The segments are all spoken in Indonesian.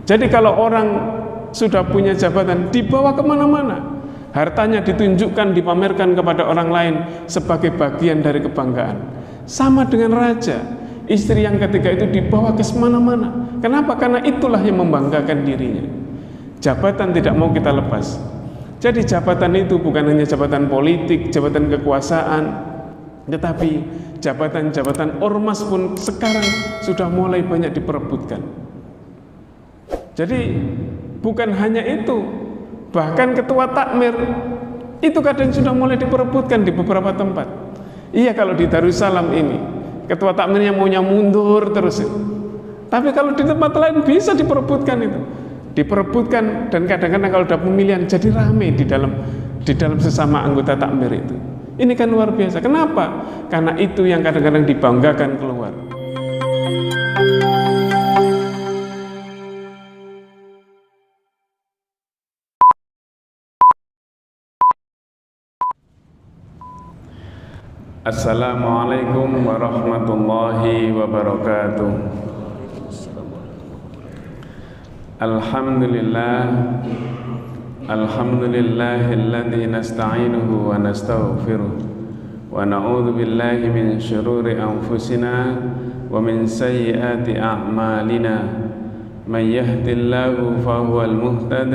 Jadi kalau orang sudah punya jabatan, dibawa kemana-mana, hartanya ditunjukkan, dipamerkan kepada orang lain sebagai bagian dari kebanggaan. Sama dengan raja, istri yang ketika itu dibawa ke semana-mana. Kenapa? Karena itulah yang membanggakan dirinya. Jabatan tidak mau kita lepas. Jadi jabatan itu bukan hanya jabatan politik, jabatan kekuasaan, tetapi jabatan-jabatan ormas pun sekarang sudah mulai banyak diperebutkan. Jadi bukan hanya itu, bahkan ketua takmir itu kadang sudah mulai diperebutkan di beberapa tempat. Iya, kalau di Darussalam ini ketua takmirnya maunya mundur terus. Tapi kalau di tempat lain bisa diperebutkan itu. Diperebutkan, dan kadang-kadang kalau ada pemilihan jadi rame di dalam sesama anggota takmir itu. Ini kan luar biasa. Kenapa? Karena itu yang kadang-kadang dibanggakan keluar. Assalamualaikum warahmatullahi wabarakatuh. Alhamdulillahilladzi nasta'inuhu wa nastaghfiruh wa na'udzu billahi min syururi anfusina wa min sayyiati a'malina. May yahdihillahu fahuwal muhtad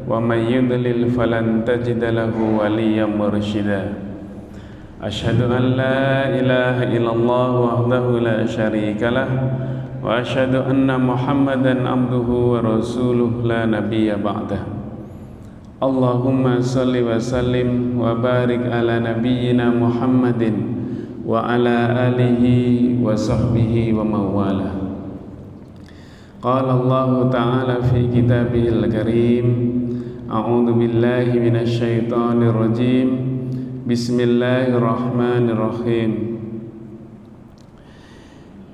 wa may yudlil falan tajida lahu waliyyan mursyida. Asyhadu an la ilaha illallah wahdahu la syarika lah wa asyhadu anna Muhammadan abduhu wa rasuluh la nabiyya ba'dah. Allahumma salli wa sallim wa barik ala nabiyyina Muhammadin wa ala alihi wa sahbihi wa mawalah. Qala Allah ta'ala fi kitabihil karim, a'udzu billahi minasy syaithanir rajim. Bismillahirrahmanirrahim.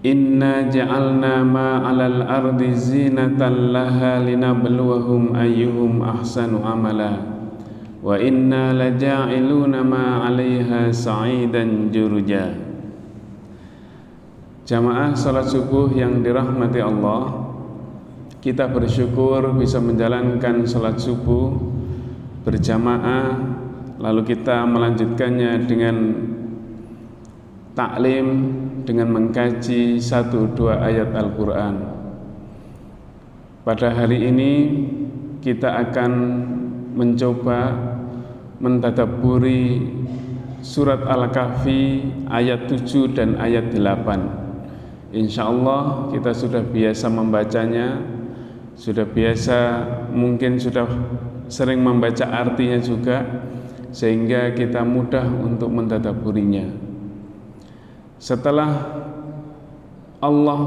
Inna ja'alna ma 'alal ardi zinatan laha linabluwahum ayyuhum ahsanu amala wa inna laja'iluna ma 'alaiha sa'idan jurja. Jamaah salat subuh yang dirahmati Allah, kita bersyukur bisa menjalankan salat subuh berjamaah, lalu kita melanjutkannya dengan taklim, dengan mengkaji 1-2 ayat Al-Quran. Pada hari ini kita akan mencoba mentadabburi surat Al-Kahfi ayat 7 dan ayat 8. Insya Allah kita sudah biasa membacanya, sudah biasa, mungkin sudah sering membaca artinya juga, sehingga kita mudah untuk mentadabburinya. Setelah Allah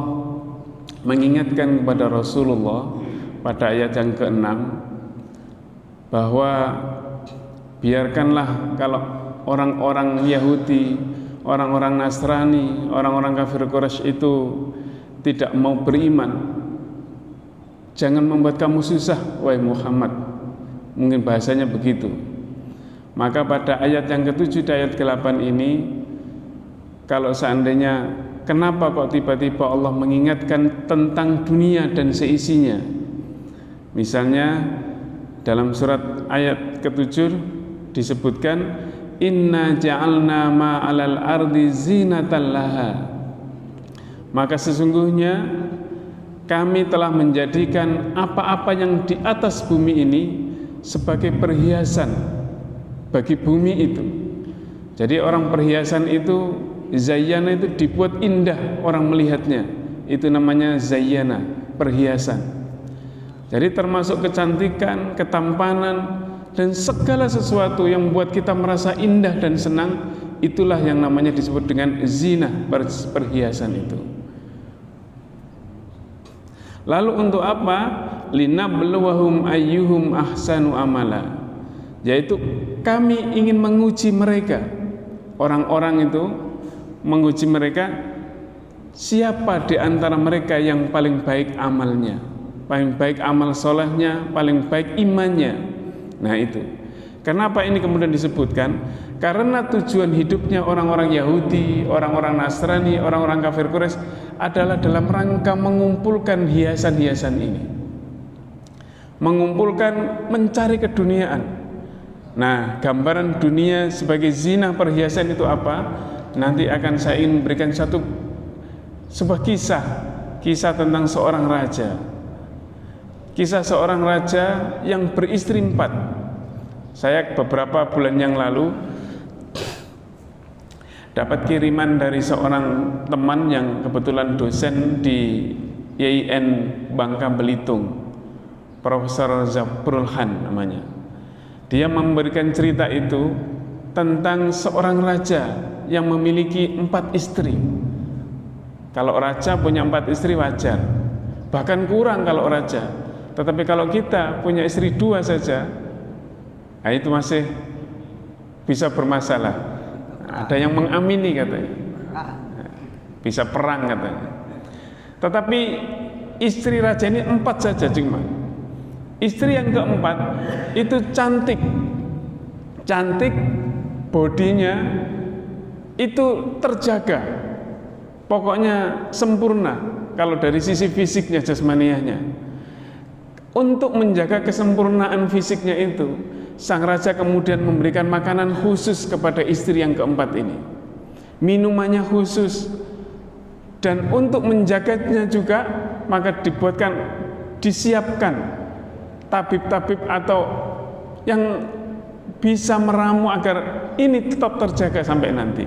mengingatkan kepada Rasulullah pada ayat yang ke-6 bahwa biarkanlah kalau orang-orang Yahudi, orang-orang Nasrani, orang-orang kafir Quraisy itu tidak mau beriman, jangan membuat kamu susah, wahai Muhammad. Mungkin bahasanya begitu. Maka pada ayat yang ke-7 dan ayat ke-8 ini, kalau seandainya kenapa kok tiba-tiba Allah mengingatkan tentang dunia dan seisinya. Misalnya dalam surat ayat ke-7 disebutkan inna ja'alna ma 'alal ardi zinatan laha. Maka sesungguhnya kami telah menjadikan apa-apa yang di atas bumi ini sebagai perhiasan bagi bumi itu. Jadi orang perhiasan itu, zayyana itu dibuat indah orang melihatnya, itu namanya zayyana, perhiasan. Jadi termasuk kecantikan, ketampanan, dan segala sesuatu yang membuat kita merasa indah dan senang, itulah yang namanya disebut dengan zina, perhiasan itu. Lalu untuk apa? Linabluwahum ayyuhum ahsanu amala, yaitu kami ingin menguji mereka, orang-orang itu, menguji mereka siapa di antara mereka yang paling baik amalnya, paling baik amal solehnya, paling baik imannya. Nah itu, kenapa ini kemudian disebutkan? Karena tujuan hidupnya orang-orang Yahudi, orang-orang Nasrani, orang-orang kafir Quraisy adalah dalam rangka mengumpulkan hiasan-hiasan ini. mengumpulkan, mencari keduniaan. Nah, gambaran dunia sebagai zina perhiasan itu apa? Nanti akan saya ingin memberikan sebuah kisah tentang seorang raja. Kisah seorang raja yang beristri 4. Saya beberapa bulan yang lalu dapat kiriman dari seorang teman yang kebetulan dosen di YIN Bangka Belitung, Profesor Zabrul Han namanya. Dia memberikan cerita itu tentang seorang raja yang memiliki 4 istri. Kalau raja punya 4 istri wajar, bahkan kurang kalau raja. Tetapi kalau kita punya istri 2 saja, nah itu masih bisa bermasalah. Ada yang mengamini katanya, bisa perang katanya. Tetapi istri raja ini 4 saja cuma. Istri yang keempat itu cantik, bodinya itu terjaga, pokoknya sempurna kalau dari sisi fisiknya, jasmaniahnya. Untuk menjaga kesempurnaan fisiknya itu, sang raja kemudian memberikan makanan khusus kepada istri yang keempat ini, minumannya khusus, dan untuk menjaganya juga maka disiapkan tabib-tabib atau yang bisa meramu agar ini tetap terjaga sampai nanti.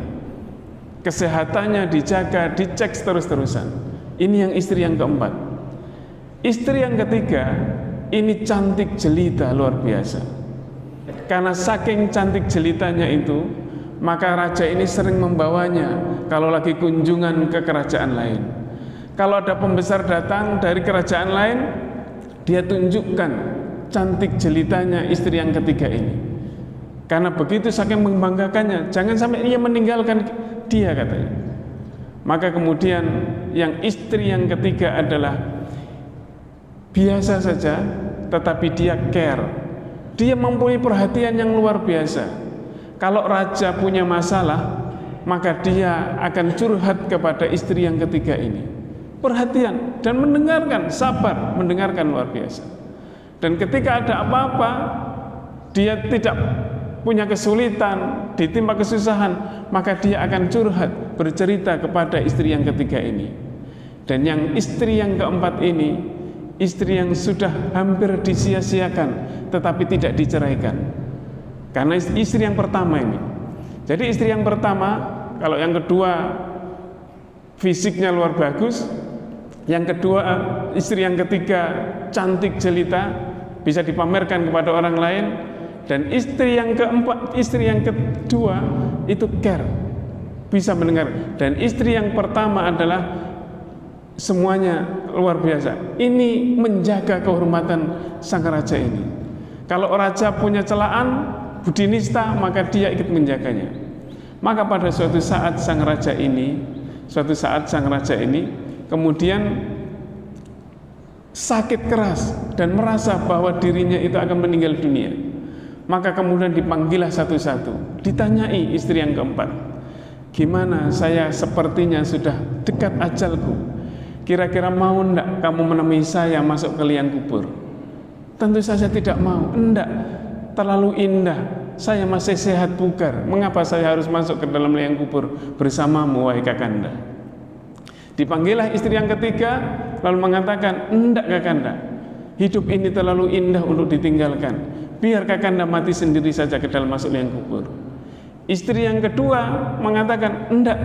Kesehatannya dijaga, dicek terus-terusan. Ini yang istri yang keempat. Istri yang ketiga ini cantik jelita luar biasa. Karena saking cantik jelitanya itu, maka raja ini sering membawanya kalau lagi kunjungan ke kerajaan lain. Kalau ada pembesar datang dari kerajaan lain, dia tunjukkan cantik jelitanya istri yang ketiga ini. Karena begitu saking membanggakannya, jangan sampai ia meninggalkan dia katanya. Maka kemudian yang istri yang ketiga adalah biasa saja, tetapi dia care. Dia mempunyai perhatian yang luar biasa. Kalau raja punya masalah, maka dia akan curhat kepada istri yang ketiga ini. Perhatian dan mendengarkan, sabar mendengarkan luar biasa. Dan ketika ada apa-apa, dia tidak punya kesulitan, ditimpa kesusahan, maka dia akan curhat, bercerita kepada istri yang ketiga ini. Dan yang istri yang keempat ini, istri yang sudah hampir disia-siakan tetapi tidak diceraikan. Karena istri yang pertama ini. Jadi istri yang pertama, kalau yang kedua fisiknya luar bagus, yang kedua istri yang ketiga cantik jelita, bisa dipamerkan kepada orang lain, dan istri yang keempat, istri yang kedua itu care, bisa mendengar. Dan istri yang pertama adalah semuanya luar biasa. Ini menjaga kehormatan sang raja ini. Kalau raja punya celaan, budi nista, maka dia ikut menjaganya. Maka pada suatu saat sang raja ini kemudian sakit keras dan merasa bahwa dirinya itu akan meninggal dunia. Maka kemudian dipanggillah satu-satu, ditanyai istri yang keempat, gimana, saya sepertinya sudah dekat ajalku, kira-kira mau enggak kamu menemui saya masuk ke liang kubur? Tentu saja tidak mau. Enggak, terlalu indah, saya masih sehat bugar, mengapa saya harus masuk ke dalam liang kubur bersamamu wahai kakanda? Dipanggillah istri yang ketiga, lalu mengatakan, enggak kakanda, hidup ini terlalu indah untuk ditinggalkan, biar kakanda mati sendiri saja ke dalam masuk liang kubur. Istri yang kedua mengatakan, enggak,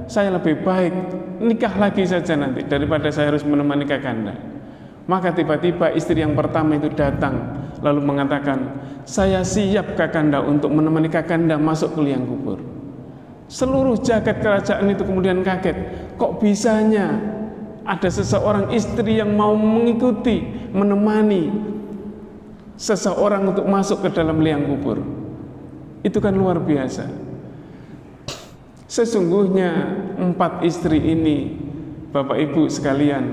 saya lebih baik nikah lagi saja nanti daripada saya harus menemani kakanda. Maka tiba-tiba istri yang pertama itu datang lalu mengatakan, saya siap kakanda untuk menemani kakanda masuk ke liang kubur. Seluruh jagat kerajaan itu kemudian kaget, kok bisanya ada seseorang istri yang mau mengikuti, menemani seseorang untuk masuk ke dalam liang kubur. Itu kan luar biasa. Sesungguhnya 4 istri ini, Bapak Ibu sekalian,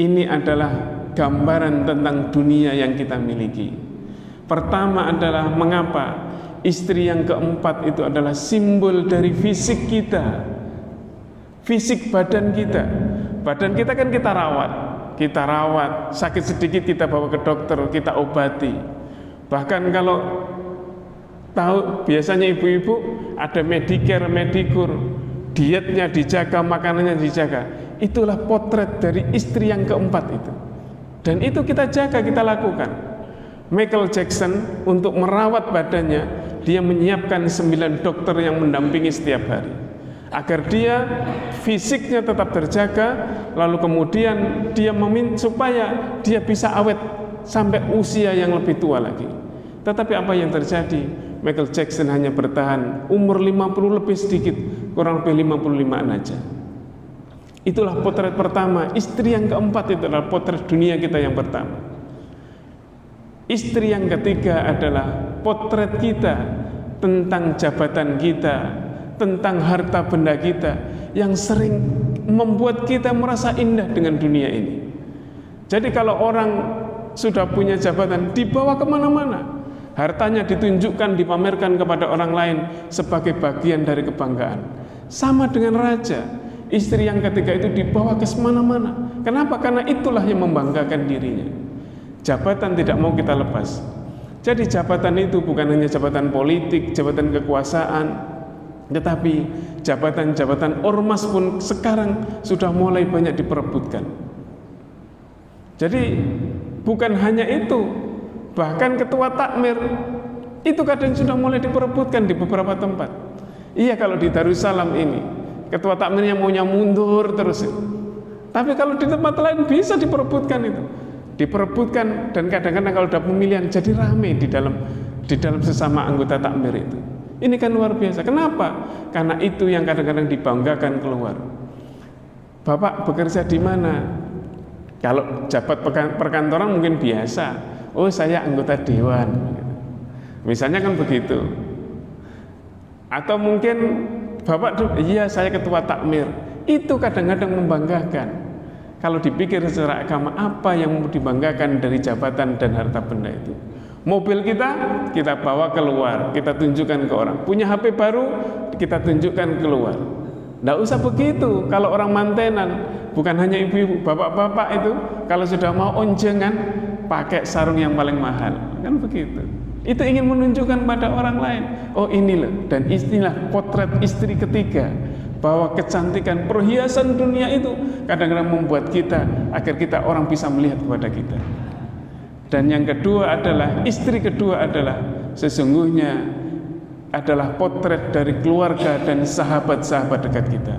ini adalah gambaran tentang dunia yang kita miliki. Pertama adalah mengapa istri yang keempat itu adalah simbol dari fisik kita, fisik badan kita. Badan kita kan kita rawat, kita rawat, sakit sedikit kita bawa ke dokter, kita obati. Bahkan kalau tahu biasanya ibu-ibu ada Medicare, Medikur, dietnya dijaga, makanannya dijaga. Itulah potret dari istri yang keempat itu. Dan itu kita jaga, kita lakukan. Michael Jackson untuk merawat badannya, dia menyiapkan 9 dokter yang mendampingi setiap hari agar dia fisiknya tetap terjaga, lalu kemudian dia meminta supaya dia bisa awet sampai usia yang lebih tua lagi. Tetapi apa yang terjadi? Michael Jackson hanya bertahan umur 50 lebih sedikit, kurang lebih 55-an aja. Itulah potret pertama. Istri yang keempat itu adalah potret dunia kita yang pertama. Istri yang ketiga adalah potret kita tentang jabatan kita, tentang harta benda kita yang sering membuat kita merasa indah dengan dunia ini. Jadi kalau orang sudah punya jabatan, dibawa kemana-mana, hartanya ditunjukkan, dipamerkan kepada orang lain sebagai bagian dari kebanggaan. Sama dengan raja, istri yang ketiga itu dibawa ke semana-mana. Kenapa? Karena itulah yang membanggakan dirinya. Jabatan tidak mau kita lepas. Jadi jabatan itu bukan hanya jabatan politik, jabatan kekuasaan, tetapi jabatan-jabatan ormas pun sekarang sudah mulai banyak diperebutkan. Jadi bukan hanya itu, bahkan ketua takmir itu kadang sudah mulai diperebutkan di beberapa tempat. Iya, kalau di Darussalam ini ketua takmirnya maunya mundur terus. Tapi kalau di tempat lain bisa diperebutkan itu. Diperebutkan, dan kadang-kadang kalau ada pemilihan jadi rame di dalam sesama anggota takmir itu. Ini kan luar biasa. Kenapa? Karena itu yang kadang-kadang dibanggakan keluar. Bapak bekerja di mana? Kalau jabat perkantoran mungkin biasa. Oh, saya anggota dewan. Misalnya kan begitu. Atau mungkin Bapak, iya saya ketua takmir. Itu kadang-kadang membanggakan. Kalau dipikir secara agama, apa yang mau dibanggakan dari jabatan dan harta benda itu? Mobil kita bawa keluar, kita tunjukkan ke orang. Punya HP baru, kita tunjukkan keluar. Nggak usah begitu. Kalau orang mantenan, bukan hanya ibu-ibu, bapak-bapak itu, kalau sudah mau onjengan, pakai sarung yang paling mahal. Kan begitu. Itu ingin menunjukkan pada orang lain. Oh, ini loh. Dan inilah potret istri ketiga. Bahwa kecantikan perhiasan dunia itu kadang-kadang membuat kita, agar kita orang bisa melihat kepada kita. Dan yang kedua adalah, istri kedua adalah sesungguhnya adalah potret dari keluarga dan sahabat-sahabat dekat kita.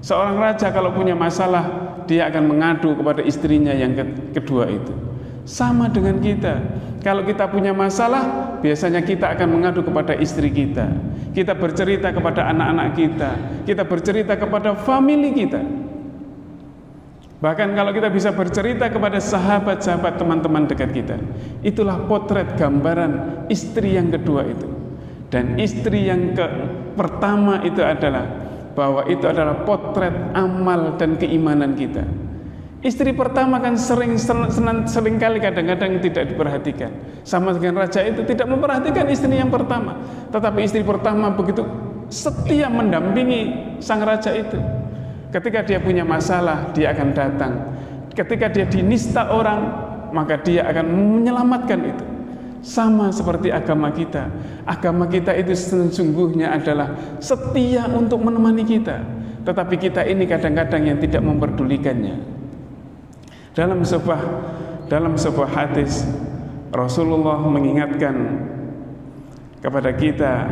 Seorang raja kalau punya masalah, dia akan mengadu kepada istrinya yang kedua itu. Sama dengan kita. Kalau kita punya masalah, biasanya kita akan mengadu kepada istri kita. Kita bercerita kepada anak-anak kita. Kita bercerita kepada famili kita. Bahkan kalau kita bisa bercerita kepada sahabat-sahabat, teman-teman dekat kita. Itulah potret gambaran istri yang kedua itu. Dan istri yang pertama itu adalah, bahwa itu adalah potret amal dan keimanan kita. Istri pertama kan seringkali kadang-kadang tidak diperhatikan. Sama dengan raja itu tidak memperhatikan istri yang pertama. Tetapi istri pertama begitu setia mendampingi sang raja itu. Ketika dia punya masalah, dia akan datang. Ketika dia dinista orang, maka dia akan menyelamatkan itu. Sama seperti agama kita. Agama kita itu sesungguhnya adalah setia untuk menemani kita. Tetapi kita ini kadang-kadang yang tidak memperdulikannya. Dalam sebuah hadis, Rasulullah mengingatkan kepada kita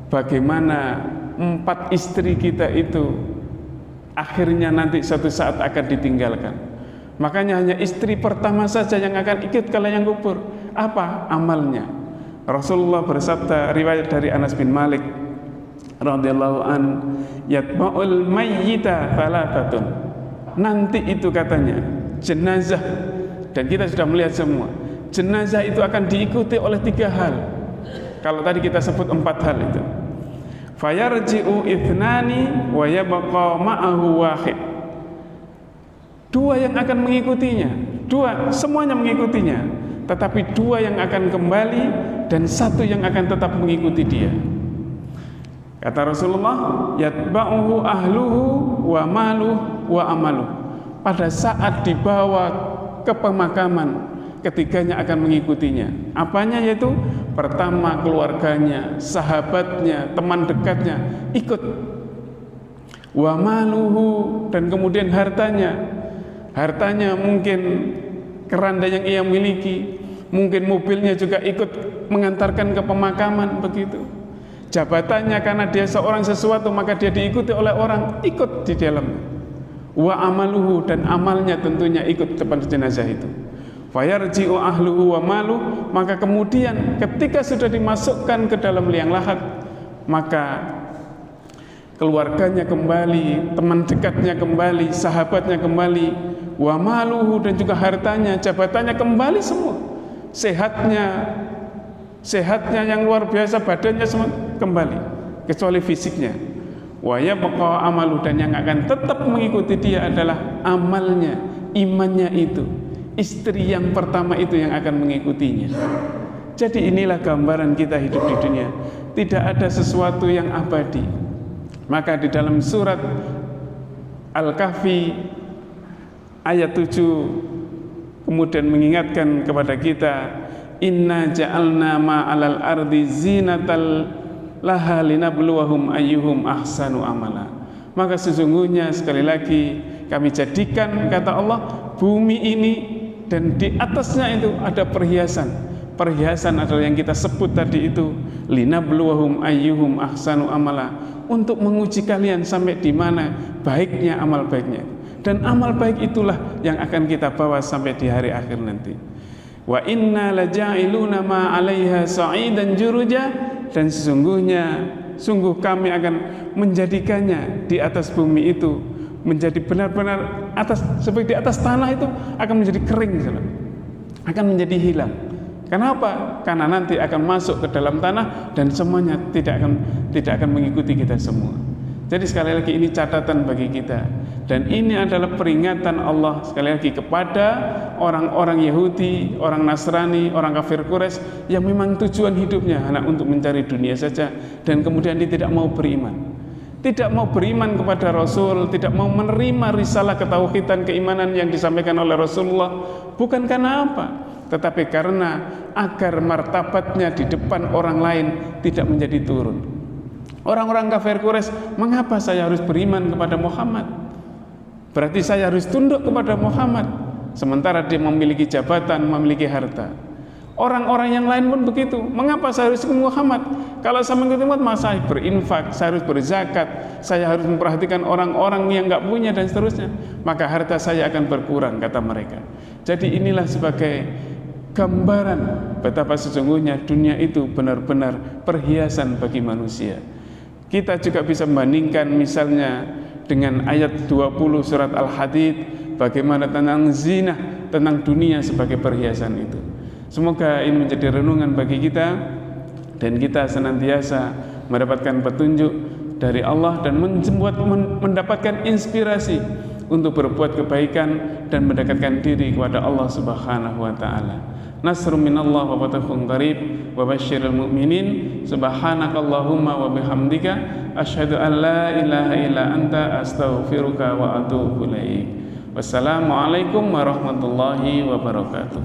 bagaimana 4 istri kita itu akhirnya nanti suatu saat akan ditinggalkan. Makanya hanya istri pertama saja yang akan ikut ke liang kubur. Apa amalnya? Rasulullah bersabda, riwayat dari Anas bin Malik radhiyallahu an, yatba'ul mayyita thalathatun. Nanti itu katanya jenazah, dan kita sudah melihat semua, jenazah itu akan diikuti oleh 3 hal. Kalau tadi kita sebut 4 hal itu, fayarji'u ithnani wa yabqa ma'ahu wahid. 2 yang akan mengikutinya, 2 semuanya mengikutinya, tetapi 2 yang akan kembali dan 1 yang akan tetap mengikuti dia. Kata Rasulullah, yatba'uhu ahluhu wa maluhu wa amaluh. pada saat dibawa ke pemakaman, ketiganya akan mengikutinya. Apanya? Yaitu pertama keluarganya, sahabatnya, teman dekatnya ikut. Wa maluhu, dan kemudian hartanya mungkin keranda yang ia miliki, mungkin mobilnya juga ikut mengantarkan ke pemakaman, begitu. Jabatannya, karena dia seorang sesuatu maka dia diikuti oleh orang, ikut di dalamnya. Wa amaluhu, dan amalnya tentunya ikut depan jenazah itu. Fayarji'u ahluhu wa maluh, maka kemudian ketika sudah dimasukkan ke dalam liang lahat, maka keluarganya kembali, teman dekatnya kembali, sahabatnya kembali, wa maluhu, dan juga hartanya, jabatannya kembali semua. Sehatnya yang luar biasa, badannya semua kembali, kecuali fisiknya. Wa yabqa amalu, dan yang akan tetap mengikuti dia adalah amalnya, imannya itu. Istri yang pertama itu yang akan mengikutinya. Jadi inilah gambaran kita hidup di dunia. Tidak ada sesuatu yang abadi. Maka di dalam surat Al-Kahfi ayat 7 kemudian mengingatkan kepada kita, inna ja'alna ma'alal ardi zinatal laha linabluwahum ayyuhum ahsanu amala. Maka sesungguhnya sekali lagi kami jadikan, kata Allah, bumi ini dan di atasnya itu ada perhiasan. Perhiasan adalah yang kita sebut tadi itu, linabluwahum ayyuhum ahsanu amala, untuk menguji kalian sampai di mana baiknya amal baiknya. Dan amal baik itulah yang akan kita bawa sampai di hari akhir nanti. Wa inna laja'iluna ma 'alaiha sa'idan juruja, dan sungguh kami akan menjadikannya di atas bumi itu menjadi benar-benar atas, seperti di atas tanah itu akan menjadi kering, akan menjadi hilang. Kenapa? Karena nanti akan masuk ke dalam tanah dan semuanya tidak akan mengikuti kita semua. Jadi sekali lagi ini catatan bagi kita, dan ini adalah peringatan Allah sekali lagi kepada orang-orang Yahudi, orang Nasrani, orang kafir Quraisy yang memang tujuan hidupnya hanya untuk mencari dunia saja, dan kemudian dia tidak mau beriman. Tidak mau beriman kepada Rasul, tidak mau menerima risalah ketauhidan, keimanan yang disampaikan oleh Rasulullah, bukan karena apa, tetapi karena agar martabatnya di depan orang lain tidak menjadi turun. Orang-orang kafir Quraisy, mengapa saya harus beriman kepada Muhammad? Berarti saya harus tunduk kepada Muhammad, sementara dia memiliki jabatan, memiliki harta. Orang-orang yang lain pun begitu. Mengapa saya harus ikut Muhammad? Kalau saya mengikuti Muhammad, maka saya berinfak, saya harus berzakat, saya harus memperhatikan orang-orang yang nggak punya dan seterusnya. Maka harta saya akan berkurang, kata mereka. Jadi inilah sebagai gambaran betapa sesungguhnya dunia itu benar-benar perhiasan bagi manusia. Kita juga bisa membandingkan misalnya dengan ayat 20 surat Al-Hadid, bagaimana tentang zina, tentang dunia sebagai perhiasan itu. Semoga ini menjadi renungan bagi kita, dan kita senantiasa mendapatkan petunjuk dari Allah dan mendapatkan inspirasi untuk berbuat kebaikan dan mendekatkan diri kepada Allah Subhanahu wa taala. Nasrun minallah wa fathun qarib wa basyiril mu'minin. Subhanakallahumma wa bihamdika asyhadu an la ilaha illa anta astaghfiruka wa atubu ilaik. Wassalamualaikum warahmatullahi wabarakatuh.